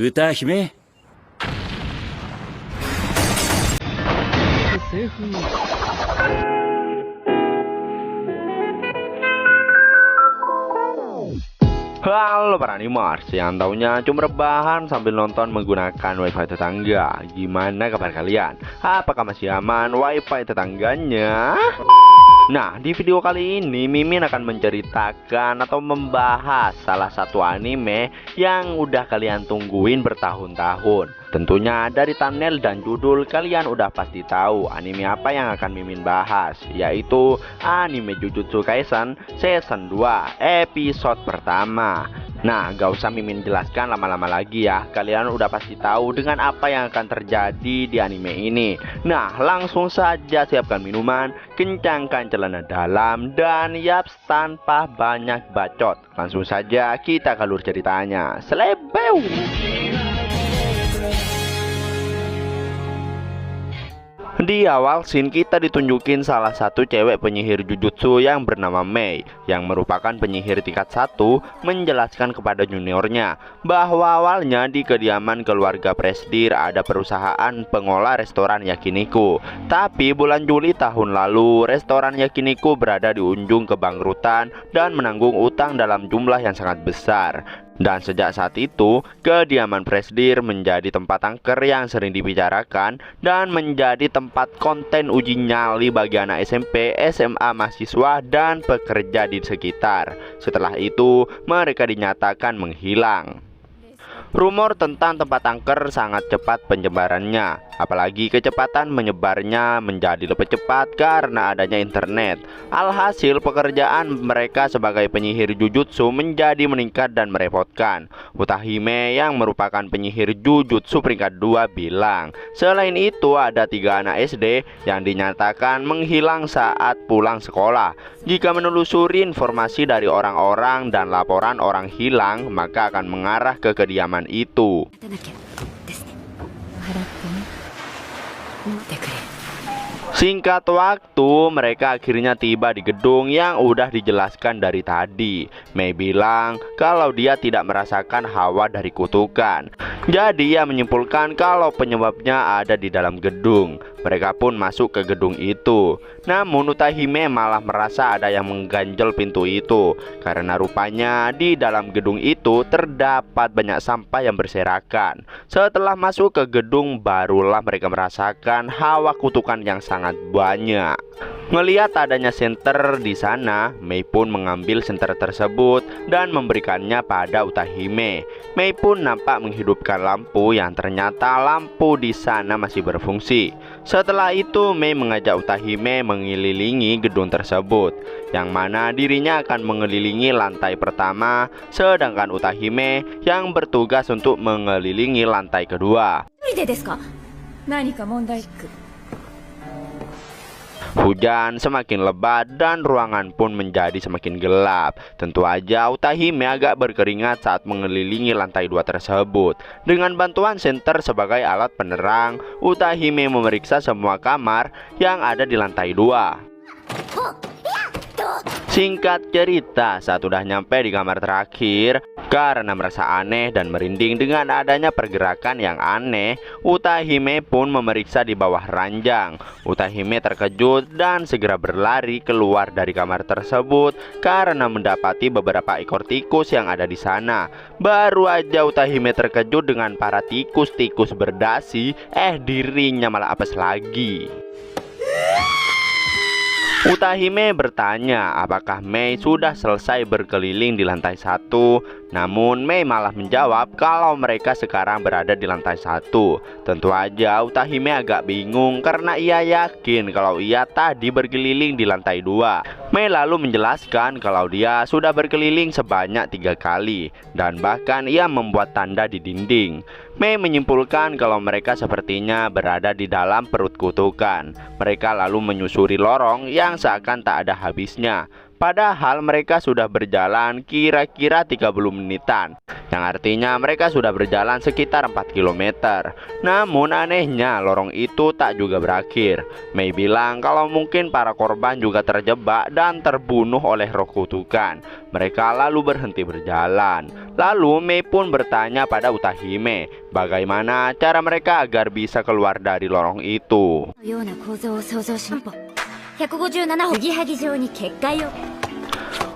歌姫。 Halo para animers yang taunya cuma rebahan sambil nonton menggunakan wifi tetangga. Gimana kabar kalian? Apakah masih aman wifi tetangganya? Nah, di video kali ini Mimin akan menceritakan atau membahas salah satu anime yang udah kalian tungguin bertahun-tahun. Tentunya dari thumbnail dan judul kalian udah pasti tahu anime apa yang akan Mimin bahas, yaitu anime Jujutsu Kaisen season 2 episode pertama. Nah, gak usah Mimin jelaskan lama-lama lagi ya. Kalian udah pasti tahu dengan apa yang akan terjadi di anime ini. Nah, langsung saja siapkan minuman, kencangkan celana dalam, dan yaps tanpa banyak bacot. Langsung saja kita ke alur ceritanya. Selebeu! Di awal scene kita ditunjukin salah satu cewek penyihir Jujutsu yang bernama Mei, yang merupakan penyihir tingkat 1, menjelaskan kepada juniornya bahwa awalnya di kediaman keluarga Presdir ada perusahaan pengolah restoran Yakiniku. Tapi bulan Juli tahun lalu restoran Yakiniku berada di ujung kebangkrutan dan menanggung utang dalam jumlah yang sangat besar. Dan sejak saat itu, kediaman Presdir menjadi tempat angker yang sering dibicarakan dan menjadi tempat konten uji nyali bagi anak SMP, SMA, mahasiswa, dan pekerja di sekitar. Setelah itu, mereka dinyatakan menghilang. Rumor tentang tempat angker sangat cepat penyebarannya, apalagi kecepatan menyebarnya menjadi lebih cepat karena adanya internet. Alhasil pekerjaan mereka sebagai penyihir Jujutsu menjadi meningkat dan merepotkan. Utahime yang merupakan penyihir Jujutsu peringkat 2 bilang, selain itu ada 3 anak SD yang dinyatakan menghilang saat pulang sekolah. Jika menelusuri informasi dari orang-orang dan laporan orang hilang, maka akan mengarah ke kediaman itu. Singkat waktu, mereka akhirnya tiba di gedung yang udah dijelaskan dari tadi. Mei bilang kalau dia tidak merasakan hawa dari kutukan. Jadi ia menyimpulkan kalau penyebabnya ada di dalam gedung. Mereka pun masuk ke gedung itu. Namun Utahime malah merasa ada yang mengganjal pintu itu, karena rupanya di dalam gedung itu terdapat banyak sampah yang berserakan. Setelah masuk ke gedung, barulah mereka merasakan hawa kutukan yang sangat banyak. Melihat adanya senter di sana, Mei pun mengambil senter tersebut dan memberikannya pada Utahime. Mei pun nampak menghidupkan lampu yang ternyata lampu di sana masih berfungsi. Setelah itu, Mei mengajak Utahime mengelilingi gedung tersebut, yang mana dirinya akan mengelilingi lantai pertama, sedangkan Utahime yang bertugas untuk mengelilingi lantai kedua. Hujan semakin lebat dan ruangan pun menjadi semakin gelap. Tentu aja Utahime agak berkeringat saat mengelilingi lantai 2 tersebut. Dengan bantuan senter sebagai alat penerang, Utahime memeriksa semua kamar yang ada di lantai 2. Singkat cerita, saat udah nyampe di kamar terakhir, karena merasa aneh dan merinding dengan adanya pergerakan yang aneh, Utahime pun memeriksa di bawah ranjang. Utahime terkejut dan segera berlari keluar dari kamar tersebut karena mendapati beberapa ekor tikus yang ada di sana. Baru aja Utahime terkejut dengan para tikus-tikus berdasi, dirinya malah apes lagi. Utahime bertanya apakah Mei sudah selesai berkeliling di lantai 1. Namun Mei malah menjawab kalau mereka sekarang berada di lantai 1. Tentu aja Utahime agak bingung karena ia yakin kalau ia tadi berkeliling di lantai 2. Mei lalu menjelaskan kalau dia sudah berkeliling sebanyak 3 kali, dan bahkan ia membuat tanda di dinding. Mei menyimpulkan kalau mereka sepertinya berada di dalam perut kutukan. Mereka lalu menyusuri lorong yang seakan tak ada habisnya. Padahal mereka sudah berjalan kira-kira 30 menitan, yang artinya mereka sudah berjalan sekitar 4 km. Namun anehnya lorong itu tak juga berakhir. Mei bilang kalau mungkin para korban juga terjebak dan terbunuh oleh roh kutukan. Mereka lalu berhenti berjalan. Lalu Mei pun bertanya pada Utahime bagaimana cara mereka agar bisa keluar dari lorong itu.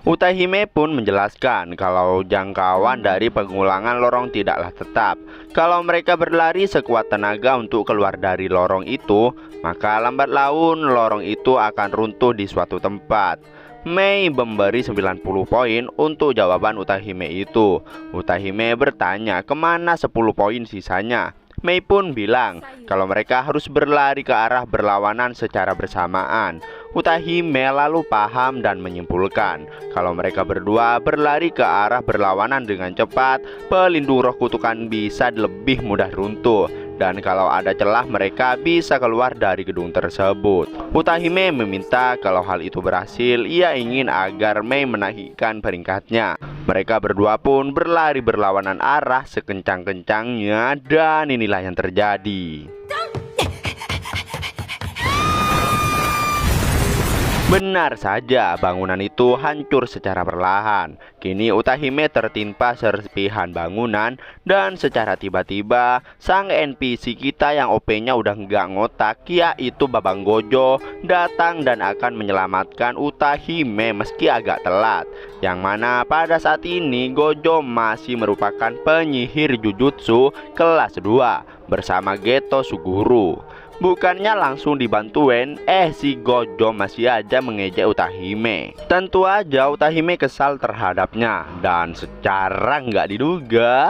Utahime pun menjelaskan kalau jangkauan dari pengulangan lorong tidaklah tetap. Kalau mereka berlari sekuat tenaga untuk keluar dari lorong itu, maka lambat laun lorong itu akan runtuh di suatu tempat. Mei memberi 90 poin untuk jawaban Utahime itu. Utahime bertanya kemana 10 poin sisanya. Mei pun bilang kalau mereka harus berlari ke arah berlawanan secara bersamaan. Utahime lalu paham dan menyimpulkan kalau mereka berdua berlari ke arah berlawanan dengan cepat, pelindung roh kutukan bisa lebih mudah runtuh. Dan kalau ada celah mereka bisa keluar dari gedung tersebut. Utahime meminta kalau hal itu berhasil, ia ingin agar Mei menaikkan peringkatnya. Mereka berdua pun berlari berlawanan arah sekencang-kencangnya dan inilah yang terjadi. Benar saja, bangunan itu hancur secara perlahan. Kini Utahime tertimpa serpihan bangunan dan secara tiba-tiba sang NPC kita yang OP-nya udah nggak ngotak, yaitu Babang Gojo, datang dan akan menyelamatkan Utahime meski agak telat. Yang mana pada saat ini Gojo masih merupakan penyihir Jujutsu kelas 2 bersama Geto Suguru. Bukannya langsung dibantuin, si Gojo masih aja mengejek Utahime. Tentu aja Utahime kesal terhadapnya dan secara nggak diduga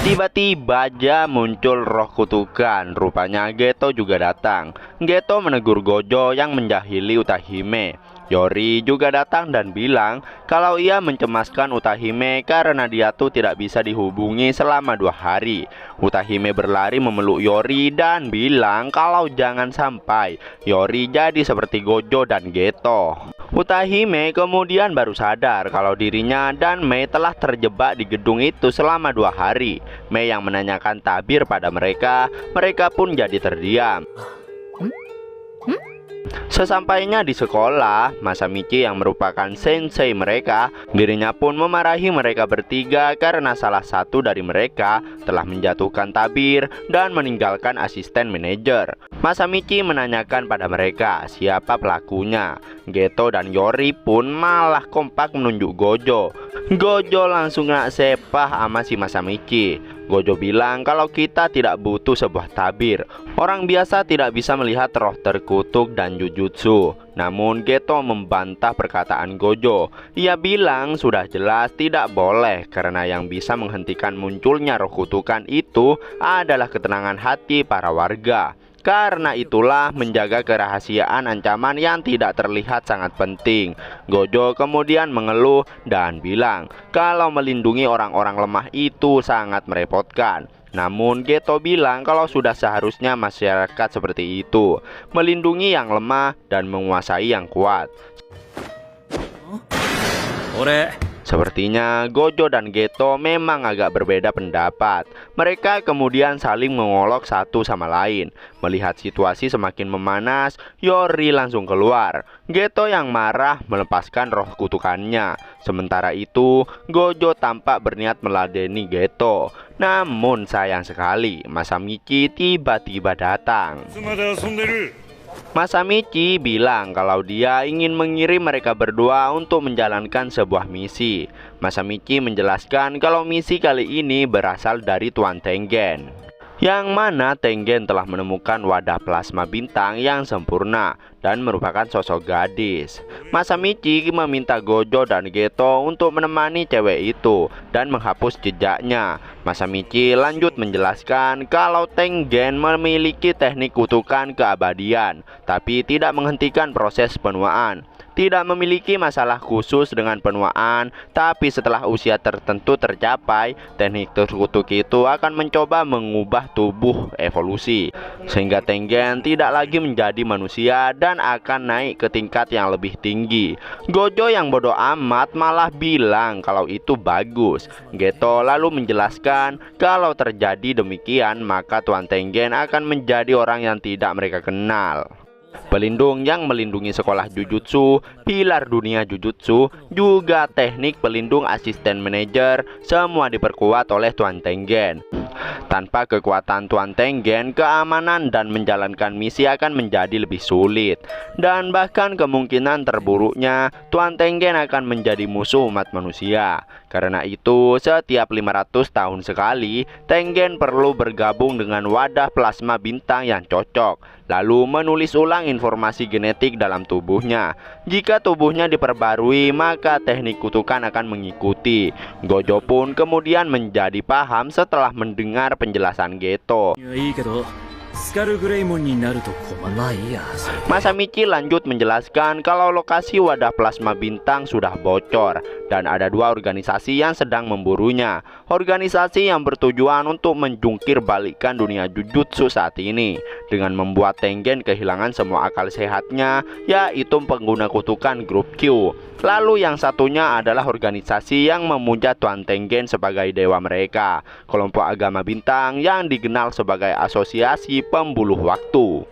tiba-tiba aja muncul roh kutukan. Rupanya Geto juga datang. Geto menegur Gojo yang menjahili Utahime. Yori juga datang dan bilang kalau ia mencemaskan Utahime karena dia tuh tidak bisa dihubungi selama 2 hari. Utahime berlari memeluk Yori dan bilang kalau jangan sampai Yori jadi seperti Gojo dan Geto. Utahime kemudian baru sadar kalau dirinya dan Mei telah terjebak di gedung itu selama 2 hari. Mei yang menanyakan tabir pada mereka, mereka pun jadi terdiam. Sesampainya di sekolah, Masamichi yang merupakan sensei mereka, dirinya pun memarahi mereka bertiga karena salah satu dari mereka telah menjatuhkan tabir dan meninggalkan asisten manajer. Masamichi menanyakan pada mereka siapa pelakunya. Geto dan Yori pun malah kompak menunjuk Gojo. Gojo langsung nak sepah sama si Masamichi. Gojo bilang kalau kita tidak butuh sebuah tabir. Orang biasa tidak bisa melihat roh terkutuk dan jujutsu. Namun Geto membantah perkataan Gojo. Ia bilang sudah jelas tidak boleh karena yang bisa menghentikan munculnya roh kutukan itu adalah ketenangan hati para warga. Karena itulah menjaga kerahasiaan ancaman yang tidak terlihat sangat penting. Gojo kemudian mengeluh dan bilang kalau melindungi orang-orang lemah itu sangat merepotkan. Namun Geto bilang kalau sudah seharusnya masyarakat seperti itu, melindungi yang lemah dan menguasai yang kuat. Sepertinya Gojo dan Geto memang agak berbeda pendapat. Mereka kemudian saling mengolok satu sama lain. Melihat situasi semakin memanas, Yori langsung keluar. Geto yang marah melepaskan roh kutukannya. Sementara itu, Gojo tampak berniat meladeni Geto. Namun sayang sekali, Masamichi tiba-tiba datang. Masamichi bilang kalau dia ingin mengirim mereka berdua untuk menjalankan sebuah misi. Masamichi menjelaskan kalau misi kali ini berasal dari Tuan Tengen, yang mana Tengen telah menemukan wadah plasma bintang yang sempurna dan merupakan sosok gadis. Masamichi meminta Gojo dan Geto untuk menemani cewek itu dan menghapus jejaknya. Masamichi lanjut menjelaskan kalau Tengen memiliki teknik kutukan keabadian, tapi tidak menghentikan proses penuaan. tidak memiliki masalah khusus dengan penuaan, tapi setelah usia tertentu tercapai, teknik terkutuk itu akan mencoba mengubah tubuh evolusi sehingga Tengen tidak lagi menjadi manusia dan akan naik ke tingkat yang lebih tinggi. Gojo yang bodoh amat malah bilang kalau itu bagus. Geto lalu menjelaskan kalau terjadi demikian maka Tuan Tengen akan menjadi orang yang tidak mereka kenal. Pelindung yang melindungi sekolah Jujutsu, pilar dunia Jujutsu, juga teknik pelindung asisten manajer, semua diperkuat oleh Tuan Tengen. Tanpa kekuatan Tuan Tengen, keamanan dan menjalankan misi akan menjadi lebih sulit. Dan bahkan kemungkinan terburuknya, Tuan Tengen akan menjadi musuh umat manusia. Karena itu, setiap 500 tahun sekali, Tengen perlu bergabung dengan wadah plasma bintang yang cocok, lalu menulis ulang informasi genetik dalam tubuhnya. Jika tubuhnya diperbarui, maka teknik kutukan akan mengikuti. Gojo pun kemudian menjadi paham setelah mendengar penjelasan Geto. Masamichi lanjut menjelaskan kalau lokasi wadah plasma bintang sudah bocor dan ada dua organisasi yang sedang memburunya. Organisasi yang bertujuan untuk menjungkir balikan dunia Jujutsu saat ini dengan membuat Tengen kehilangan semua akal sehatnya, yaitu pengguna kutukan grup Q. Lalu yang satunya adalah organisasi yang memuja Tuan Tengen sebagai dewa mereka, kelompok agama bintang yang dikenal sebagai Asosiasi Pembuluh Waktu.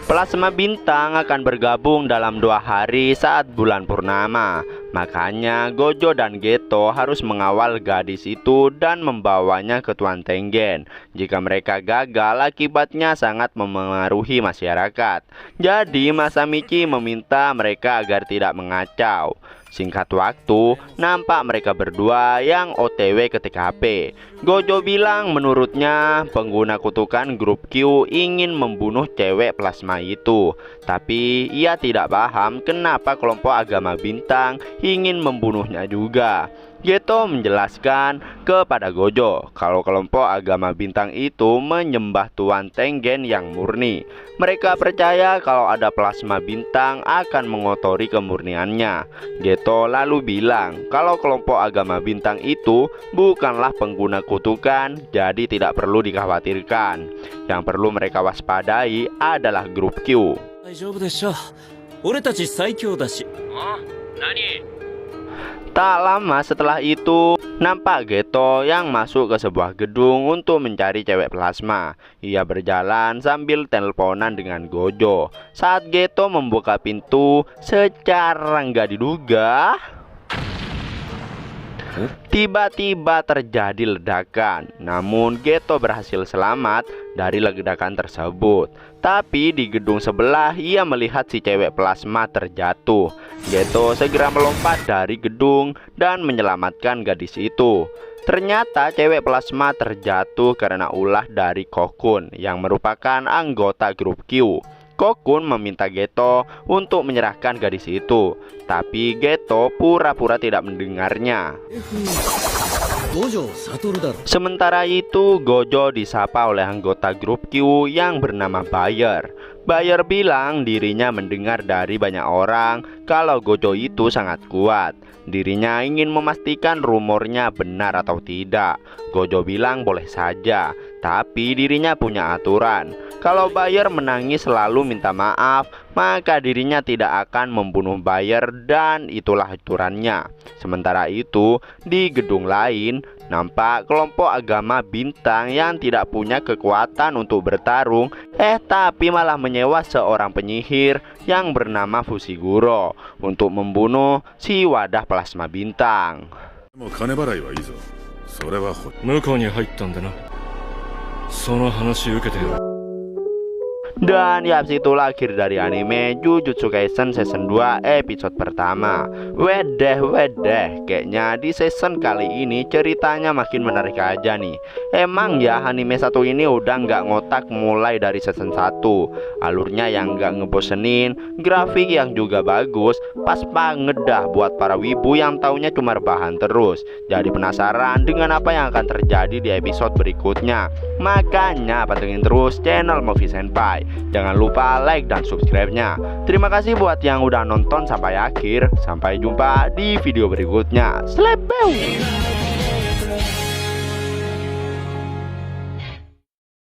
Plasma bintang akan bergabung dalam 2 hari saat bulan purnama. Makanya Gojo dan Geto harus mengawal gadis itu dan membawanya ke Tuan Tengen. Jika mereka gagal, akibatnya sangat memengaruhi masyarakat. Jadi Masamichi meminta mereka agar tidak mengacau. Singkat waktu, nampak mereka berdua yang OTW ke TKP. Gojo bilang menurutnya pengguna kutukan grup Q ingin membunuh cewek plasma itu. Tapi ia tidak paham kenapa kelompok agama bintang ingin membunuhnya juga. Geto menjelaskan kepada Gojo kalau kelompok agama bintang itu menyembah Tuan Tengen yang murni. Mereka percaya kalau ada plasma bintang akan mengotori kemurniannya. Geto lalu bilang kalau kelompok agama bintang itu bukanlah pengguna kutukan, jadi tidak perlu dikhawatirkan. Yang perlu mereka waspadai adalah grup Q. Tak lama setelah itu, nampak Geto yang masuk ke sebuah gedung untuk mencari cewek plasma. Ia berjalan sambil teleponan dengan Gojo. Saat Geto membuka pintu, secara nggak diduga, tiba-tiba terjadi ledakan. Namun Geto berhasil selamat dari ledakan tersebut. Tapi di gedung sebelah ia melihat si cewek plasma terjatuh. Geto segera melompat dari gedung dan menyelamatkan gadis itu. Ternyata cewek plasma terjatuh karena ulah dari Kokun yang merupakan anggota grup Q. Kokun meminta Geto untuk menyerahkan gadis itu, tapi Geto pura-pura tidak mendengarnya. Sementara itu, Gojo disapa oleh anggota grup Q yang bernama Bayer. Bayer bilang dirinya mendengar dari banyak orang kalau Gojo itu sangat kuat. Dirinya ingin memastikan rumornya benar atau tidak. Gojo bilang boleh saja, tapi dirinya punya aturan. Kalau Bayer menangis selalu minta maaf, maka dirinya tidak akan membunuh Bayer dan itulah aturannya. Sementara itu, di gedung lain, nampak kelompok agama bintang yang tidak punya kekuatan untuk bertarung, tapi malah menyewa seorang penyihir yang bernama Fushiguro untuk membunuh si wadah plasma bintang. Dan ya, itulah akhir dari anime Jujutsu Kaisen season 2 episode pertama. Wedeh, kayaknya di season kali ini ceritanya makin menarik aja nih. Emang ya anime satu ini udah nggak ngotak mulai dari season 1. Alurnya yang nggak ngebosenin, grafik yang juga bagus, pas banget dah buat para wibu yang taunya cuma rebahan terus. Jadi penasaran dengan apa yang akan terjadi di episode berikutnya. Makanya pantengin terus channel Movie Senpai. selesai. Jangan lupa like dan subscribe-nya. Terima kasih buat yang udah nonton sampai akhir. Sampai jumpa di video berikutnya. Slebeu!